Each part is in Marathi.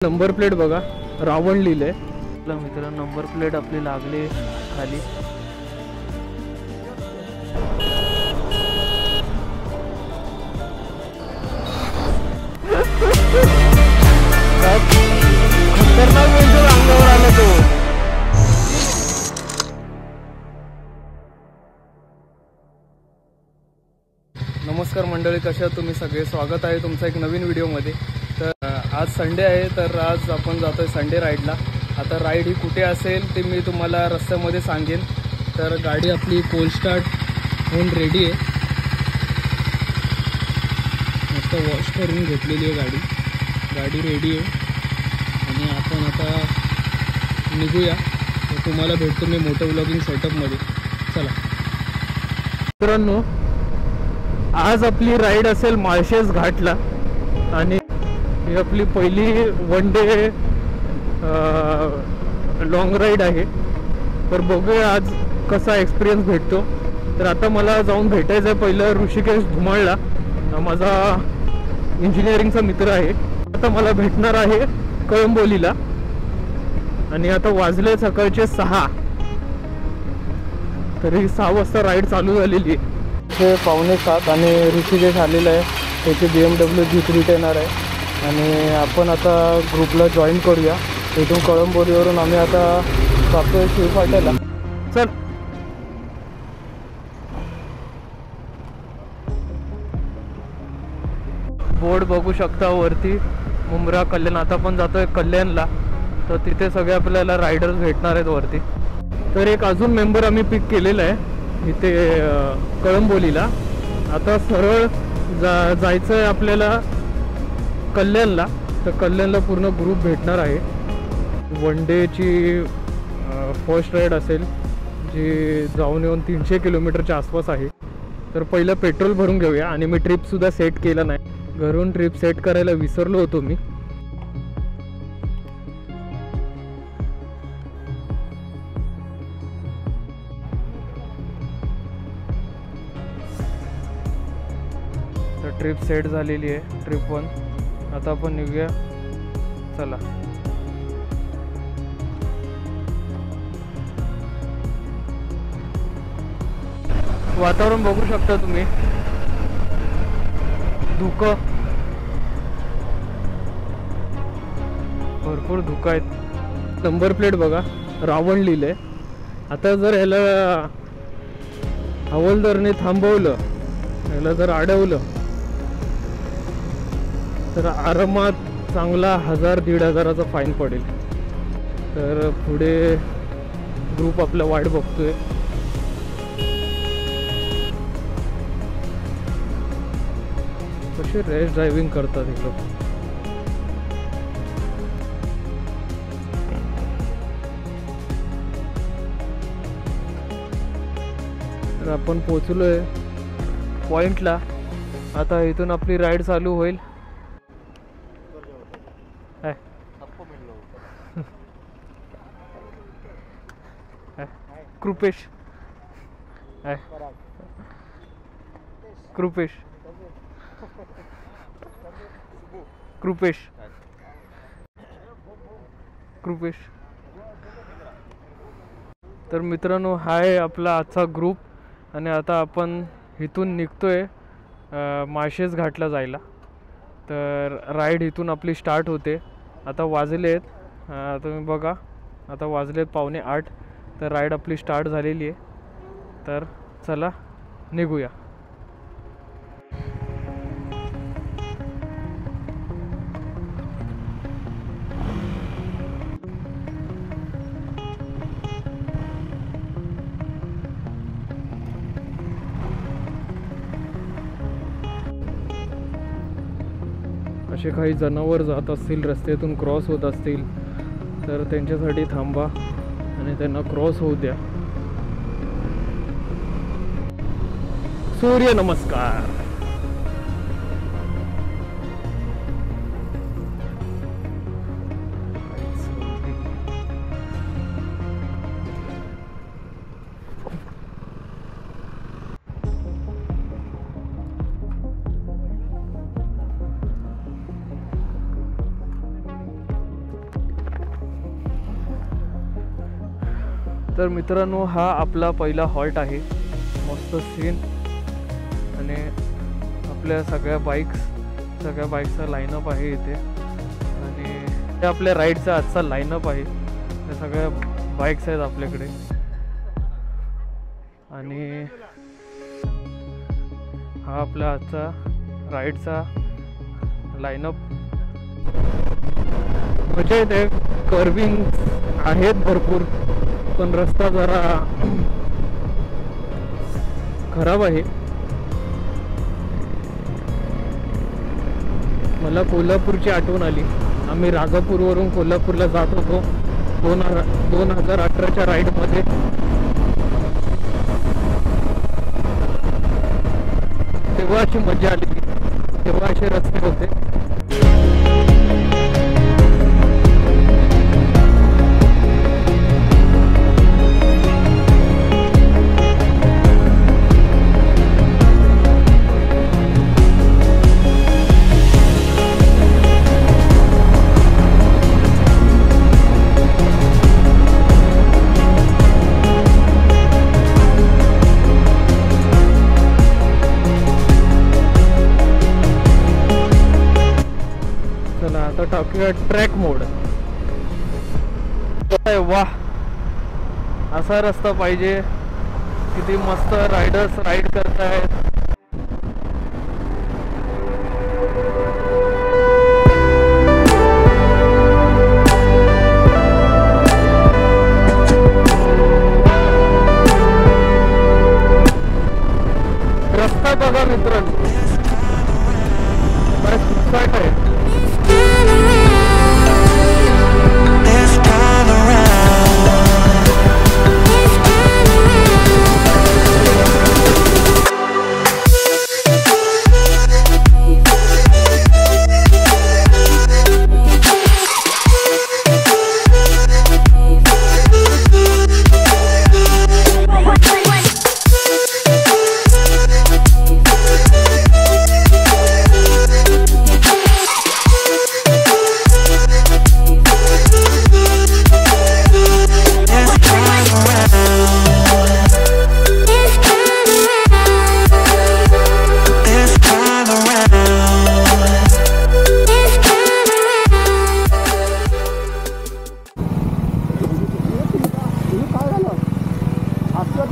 नंबर प्लेट बघा, रावण लिहिलंय. मित्रांनो नंबर प्लेट आपली लागली खाली. खतरनाक म्हणजे अंगावर आला तो. नमस्कार मंडळी, कशा आहात तुम्ही सगळे? स्वागत आहे तुमचं एक नवीन व्हिडिओमध्ये. तर आज संडे आहे, तर आज आपण जातोय संडे राईडला. आता राईड ही कुठे असेल ते मी तुम्हाला रस्त्यामध्ये सांगेन. तर गाडी आपली कोल्ड स्टार्ट होऊन रेडी आहे, मस्त वॉश करून घेतलेली आहे गाडी रेडी आहे. आणि आपण आता निघूया. तर तुम्हाला भेटतो मी मोठं व्लॉगिंग सेटअपमध्ये. चला मित्रांनो, आज आपली राईड असेल माळशेज घाटला आणि ही आपली पहिली वन डे लॉंग राईड आहे. तर बघूया आज कसा एक्सपिरियन्स भेटतो. तर आता मला जाऊन भेटायचं आहे पहिलं ऋषिकेश धुमाळला. माझा इंजिनिअरिंगचा मित्र आहे. आता मला भेटणार आहे कळंबोलीला. आणि आता वाजले सकाळचे 6, तरी 6 वाजता राईड चालू झालेली आहे. 6:45 आणि ऋषिकेश आलेला आहे. त्याची BMW G3 येणार आहे. आणि आपण आता ग्रुपला जॉईन करूया. इथून कळंबोलीवरून आम्ही आता जातोय शिवफाट्याला. चल बोर्ड बघू शकता वरती, मुंब्रा कल्याण. आता पण जातोय कल्याणला. तर तिथे सगळे आपल्याला रायडर्स भेटणार आहेत वरती. तर एक अजून मेंबर आम्ही पिक केलेला आहे इथे कळंबोलीला. आता सरळ जायचं आहे आपल्याला कल्याणला. तर कल्याणला पूर्ण ग्रुप भेटणार आहे. वन डेची फर्स्ट राईड असेल, जी जाऊन येऊन 300 किलोमीटरच्या आसपास आहे. तर पहिलं पेट्रोल भरून घेऊया. आणि मी ट्रिपसुद्धा सेट केला नाही, घरून ट्रिप सेट करायला विसरलो होतो मी. तर ट्रिप सेट झालेली आहे, ट्रिप 1. आता आपण निघूया. चला वातावरण बघू शकता तुम्ही, धुकं, भरपूर धुकं आहेत. नंबर प्लेट बघा, रावण लिहिलंय. आता जर ह्याला हवालदारने थांबवलं, ह्याला जर अडवलं तर आरामात चांगला 1000-1500चा फाईन पडेल. तर पुढे ग्रुप आपला वाट बघतोय. कशी रेस ड्रायव्हिंग करतात इथं. तर आपण पोचलोय पॉइंटला. आता इथून आपली राईड चालू होईल. कृपेश कृपेश कृपेश कृपेश. तर मित्रांनो, हा आहे आपला आजचा ग्रुप. आणि आता आपण इथून निघतोय माळशेज घाटला जायला. तर राईड इथून आपली स्टार्ट होते. आता वाजलेत, तुम्ही बघा, आता वाजलेत 7:45. तर राईड आपली स्टार्ट झालेली आहे. तर चला निघूया. असे काही जनावर जात असतील, रस्त्यातून क्रॉस होत असतील, तर त्यांच्यासाठी थांबा आणि त्यांना क्रॉस होऊ द्या. सूर्य नमस्कार. तर मित्रांनो, हा आपला पहिला हॉल्ट आहे. मस्त सीन आणि आपल्या सगळ्या बाईक्सचा लाईनअप आहे इथे. आणि हे आपल्या राईडचा आजचा लाईनअप आहे. त्या सगळ्या बाईक्स आहेत आपल्याकडे. आणि हा आपला आजचा राईडचा लाईनअप. मजा येते. कर्विंग आहेत भरपूर, पण रस्ता जरा खराब आहे. मला कोल्हापूरची आठवण आली. आम्ही राजापूरवरून कोल्हापूरला जात होतो 2018च्या राईडमध्ये. तेव्हा अशी मजा आली, तेव्हा असे रस्ते होते. आता टाकूया ट्रॅक मोड. वाह, असा रस्ता पाहिजे. किती मस्त रायडर्स राईड करतायत. रस्ता बघा मित्रांनो, बरं सुटसाट आहे.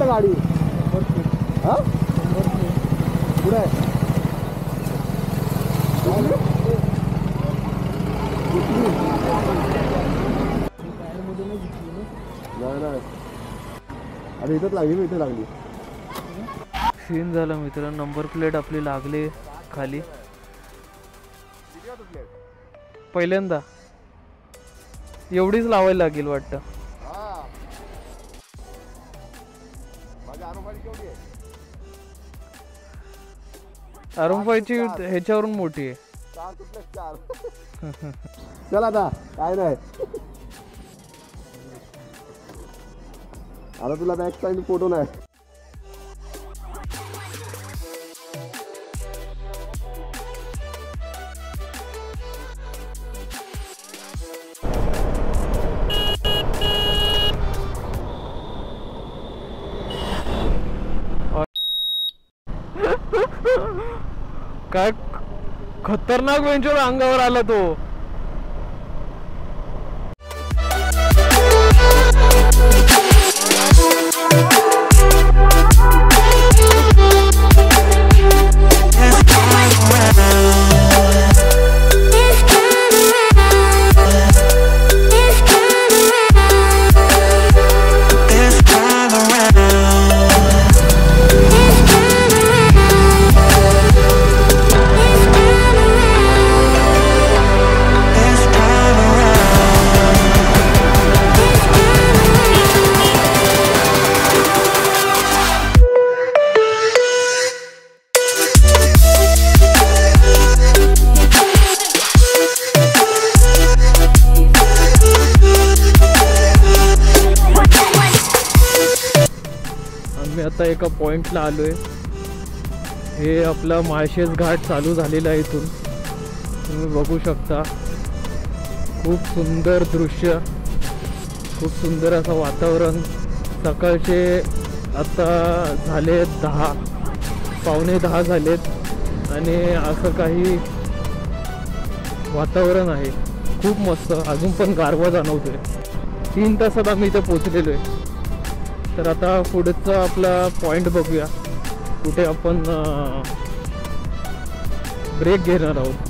गाडी हा पुढे नाही. अरे इथंच लागली, इथे लागली. सीन झाला मित्र. नंबर प्लेट आपली लागली खाली पहिल्यांदा. एवढीच लावायला लागेल वाटतं. अरुणबाईची ह्याच्यावरून मोठी आहे. चल आता काय नाही. आता तुला बॅक साईड फोटो नाही. काय खतरनाक वेंचर अंगावर आला तो. आता एका पॉइंटला आलोय. हे आपला माळशेज घाट चालू झालेला आहे. इथून तुम्ही बघू शकता. खूप सुंदर दृश्य, खूप सुंदर असं वातावरण. सकाळचे आता झाले 10, पावणे 10 झालेत आणि असं काही वातावरण आहे खूप मस्त. अजून पण गारवा जाणवतोय. 3 तासात आम्ही इथे पोचलेलो आहे. तर आता पुढचा आपला पॉईंट बघूया, कुठे आपण ब्रेक घेणार आहोत.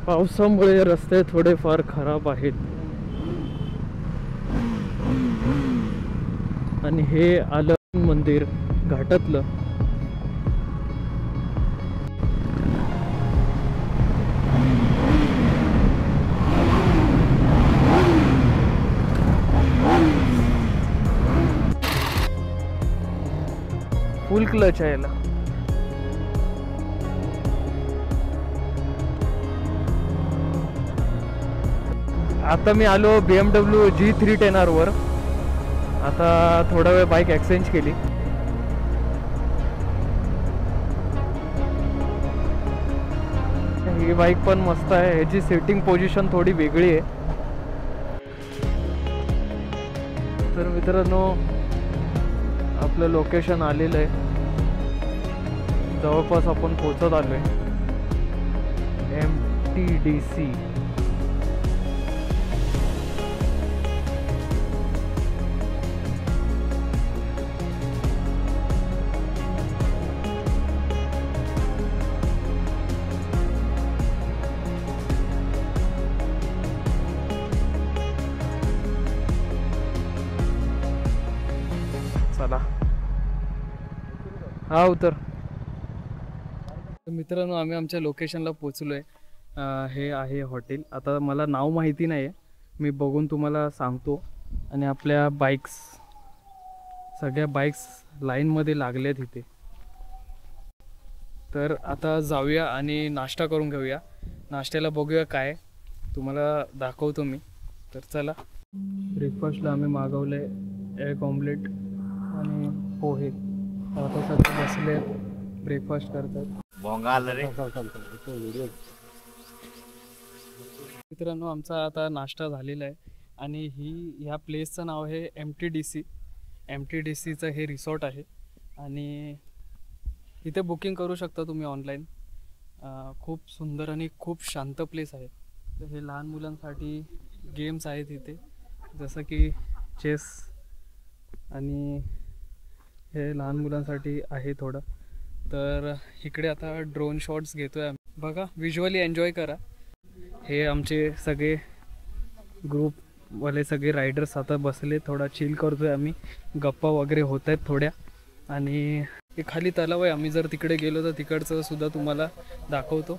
पावसामुळे रस्ते थोडेफार खराब आहेत आणि हे आलं मंदिर घाटातलं. फुल क्लच आहे याला. आता मी आलो BMW G310R वर. आता थोडा वेळ बाईक एक्सचेंज केली. ही बाईक पण मस्त आहे. ह्याची सेटिंग पोझिशन थोडी वेगळी आहे. तर मित्रांनो आपलं लोकेशन आलेलं आहे. जवळपास आपण पोहोचत आलो आहे. MTDC. चला हा उतर. मित्रांनो आम्ही आमच्या लोकेशनला पोचलो आहे. हे आहे हॉटेल. आता मला नाव माहिती नाही आहे, मी बघून तुम्हाला सांगतो. आणि आपल्या बाईक्स, सगळ्या बाईक्स लाईनमध्ये लागल्यात इथे. तर आता जाऊया आणि नाश्ता करून घेऊया. नाश्त्याला बघूया काय तुम्हाला दाखवतो मी. तर चला. ब्रेकफास्टला आम्ही मागवलं आहे एग ऑमलेट आणि पोहे. आता सध्या बसले ब्रेकफास्ट करतात. मित्रांनो आमचा आता नाश्ता झालेला आहे आणि ह्या प्लेसचं नाव आहे MTDC. MTDCचं हे रिसॉर्ट आहे आणि इथे बुकिंग करू शकता तुम्ही ऑनलाईन. खूप सुंदर आणि खूप शांत प्लेस आहे. तर हे लहान मुलांसाठी गेम्स आहेत इथे, जसं की चेस, आणि हे लहान मुलांसाठी आहे थोडं. तर इकडे आता ड्रोन शॉट्स घेतोय आम्ही. बघा, विज्युअली एन्जॉय करा. हे आमचे सगळे ग्रुपवाले सगळे रायडर्स आता बसले. थोडा चिल करतोय आम्ही. गप्पा वगैरे होत आहेत थोड्या. आणि हे खाली तलाव आहे. आम्ही जर तिकडे गेलो तर तिकडचं सुद्धा तुम्हाला दाखवतो.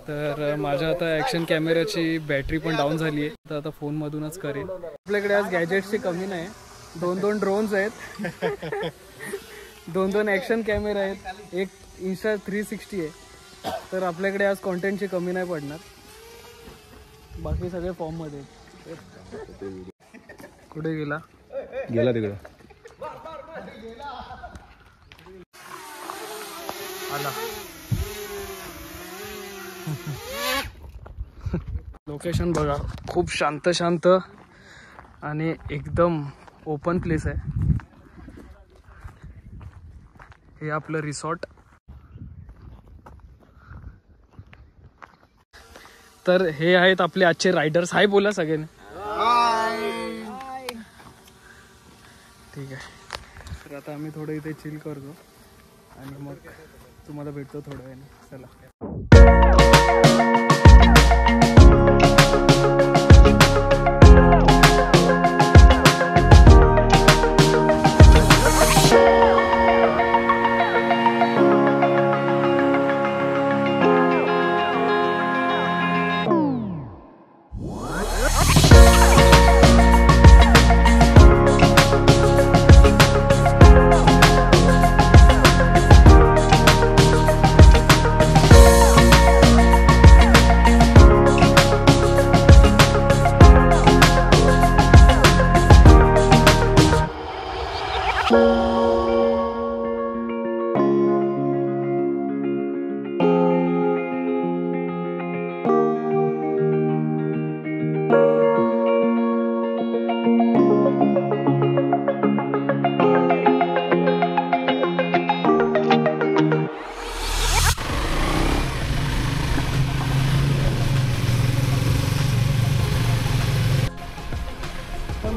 तर माझ्या आता ॲक्शन कॅमेऱ्याची बॅटरी पण डाऊन झाली आहे, तर आता फोनमधूनच करेल. आपल्याकडे आज गॅजेट्सची कमी नाही. 2 ड्रोन्स आहेत, 2 ॲक्शन कॅमेरा आहेत, एक Insta 360 आहे. तर आपल्याकडे आज कॉन्टेंटची कमी नाही पडणार. बाकी सगळे फॉर्ममध्ये आहेत. कुठे गेला तिकडे आला. लोकेशन बघा, खूप शांत शांत आणि एकदम ओपन प्लेस आहे. हे आपलं रिसॉर्ट. तर हे आहेत आपले आजचे रायडर्स. हाय बोला सगळ्यांनी. ठीक आहे. तर आता आम्ही थोडं इथे चिल करतो आणि मग तुम्हाला भेटतो थोड्या वेळाने. चला.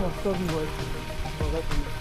मस्त व्ह्यू आहे बघा तुम्ही.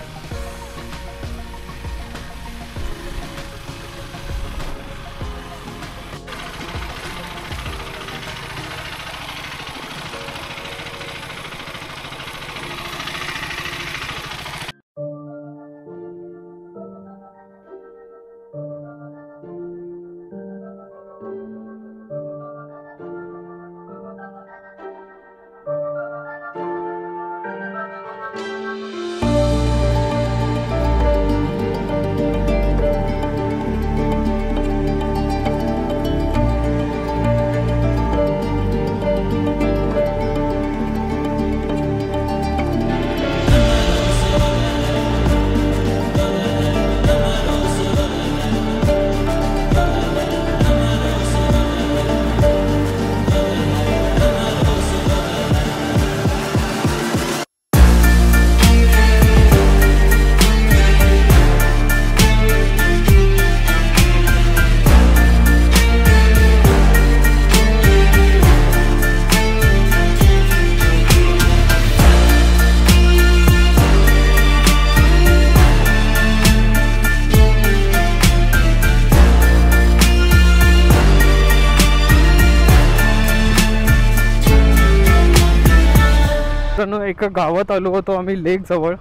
एका गावात आलो होतो आम्ही लेक जवळ,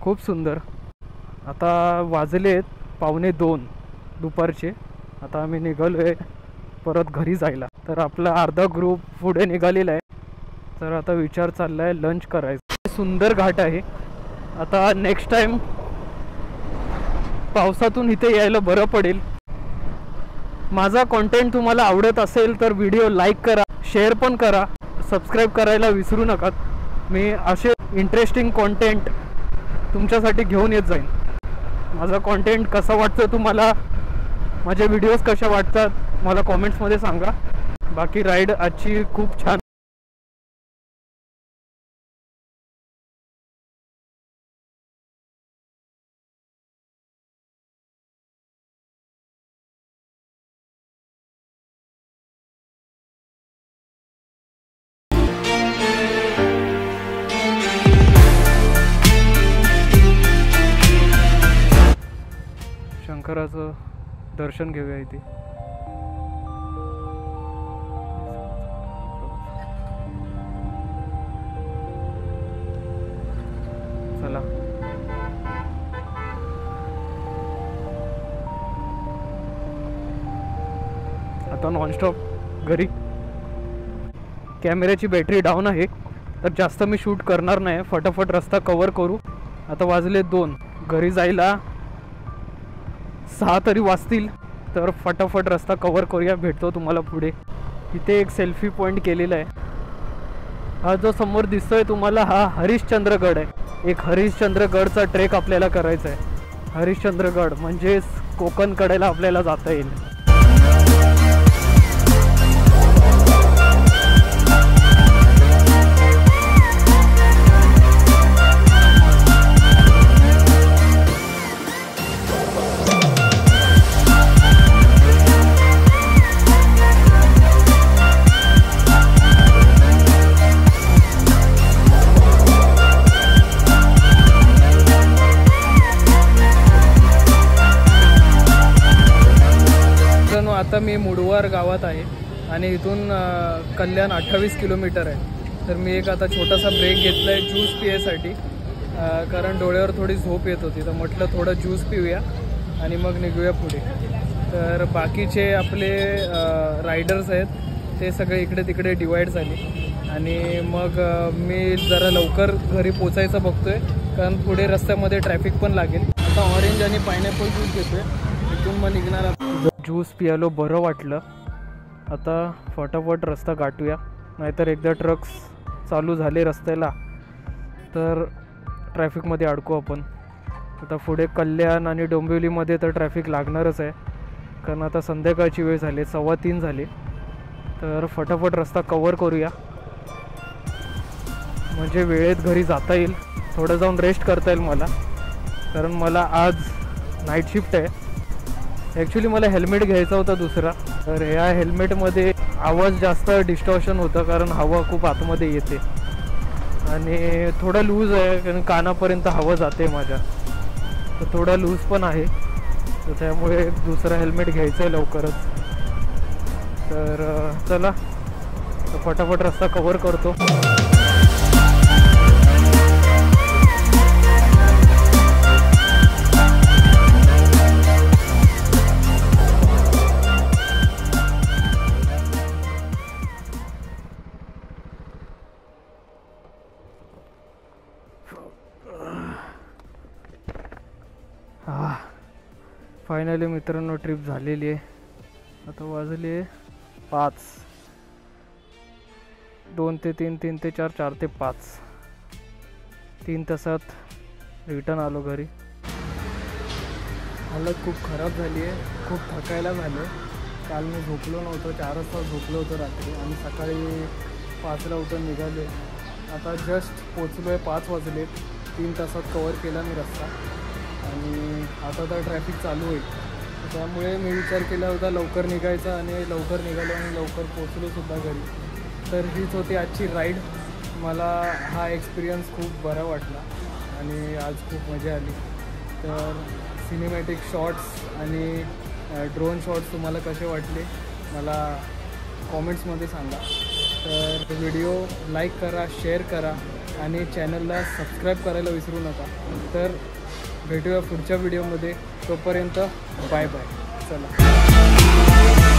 खूप सुंदर. आता वाजलेत 1:45 दुपारचे. आता आम्ही निघालोय परत घरी जायला. तर आपला अर्धा ग्रुप पुढे निघालेला आहे. तर आता विचार चाललाय लंच करायचं. सुंदर घाट आहे. आता नेक्स्ट टाइम पावसातून इथे यायला बरं पडेल. माझा कंटेंट तुम्हाला आवडत असेल तर व्हिडिओ लाईक करा, शेअर पण करा, सबस्क्राईब करायला विसरू नका. मी असे इंटरेस्टिंग कंटेंट तुमच्यासाठी घेऊन येत जाईन. माझा कंटेंट कसा वाटतं तुम्हाला, माझे व्हिडिओज कशा वाटतात मला कॉमेंट्समध्ये सांगा. बाकी राईड आजची खूप छान. शंकराचं दर्शन घेऊया इथे. चला आता नॉनस्टॉप घरी. कॅमेऱ्याची बॅटरी डाऊन आहे तर जास्त मी शूट करणार नाही, फटाफट रस्ता कव्हर करू. आता वाजले 2, घरी जायला 6 तरी वाजतील. तर फटाफट रस्ता कव्हर करूया, भेटतो तुम्हाला पुढे. इथे एक सेल्फी पॉईंट केलेला आहे. हा जो समोर दिसतोय तुम्हाला हा हरिश्चंद्रगड आहे. एक हरिश्चंद्रगडचा ट्रेक आपल्याला करायचा आहे. हरिश्चंद्रगड म्हणजेच कोकण कडेला आपल्याला जाता येईल. आता मी मुडवार गावात आहे आणि इथून कल्याण 28 किलोमीटर आहे. तर मी एक आता छोटासा ब्रेक घेतला आहे ज्यूस पिण्यासाठी, कारण डोळ्यावर थोडी झोप येत होती. तर म्हटलं थोडं ज्यूस पिऊया आणि मग निघूया पुढे. तर बाकीचे आपले रायडर्स आहेत ते सगळे इकडे तिकडे डिवाईड झाले आणि मग मी जरा लवकर घरी पोचायचं बघतोय, कारण पुढे रस्त्यामध्ये ट्रॅफिक पण लागेल. आता ऑरेंज आणि पायनॅपल ज्यूस घेतोय, इथून मग निघणार. ज्यूस पियालो बरं वाटलं. आता फटाफट रस्ता गाठूया, नाहीतर एकदा ट्रक्स चालू झाले रस्त्याला तर ट्रॅफिकमध्ये अडकू आपण. आता पुढे कल्याण आणि डोंबिवलीमध्ये तर ट्रॅफिक लागणारच आहे, कारण आता संध्याकाळची वेळ झाली, 2:15 झाले. तर फटाफट रस्ता कव्हर करूया म्हणजे वेळेत घरी जाता येईल. थोडं जाऊन रेस्ट करता येईल मला, कारण मला आज नाईट शिफ्ट आहे. ॲक्च्युली मला हेल्मेट घ्यायचा होता दुसरा, तर ह्या हेल्मेटमध्ये आवाज जास्त डिस्टॉर्शन होतं कारण हवा खूप आतमध्ये येते. आणि थोडा लूज आहे कारण कानापर्यंत हवा जाते माझ्या, तर थोडा लूज पण आहे, तर त्यामुळे दुसरं हेल्मेट घ्यायचं आहे लवकरच. तर चला तर फटाफट रस्ता कव्हर करतो. फायनली मित्रांनो ट्रिप झालेली आहे. आता वाजले 5, 2 ते 3, 3 ते 4, 4 ते 5, 3 तासात रिटर्न आलो घरी. हालत खूप खराब झाली आहे, खूप थकायला झालं. काल मी झोपलो नव्हतो, 4 वाजता झोपलो होतो रात्री आणि सकाळी 5ला उठून निघाले. आता जस्ट पोचलो आहे, 5 वाजलेत. 3 तासात कवर केला मी रस्ता आणि आता तर ट्रॅफिक चालू होईल. त्यामुळे मी विचार केला होता लवकर निघायचा आणि लवकर निघालो आणि लवकर पोचलोसुद्धा घरी. तर हीच होती आजची राईड. मला हा एक्सपिरियन्स खूप बरा वाटला आणि आज खूप मजा आली. तर सिनेमॅटिक शॉट्स आणि ड्रोन शॉट्स तुम्हाला कसे वाटले मला कॉमेंट्समध्ये सांगा. तर व्हिडिओ लाईक करा, शेअर करा आणि चॅनलला सबस्क्राईब करायला विसरू नका. तर भेटूया पुढच्या व्हिडिओमध्ये. तोपर्यंत बाय बाय. चला.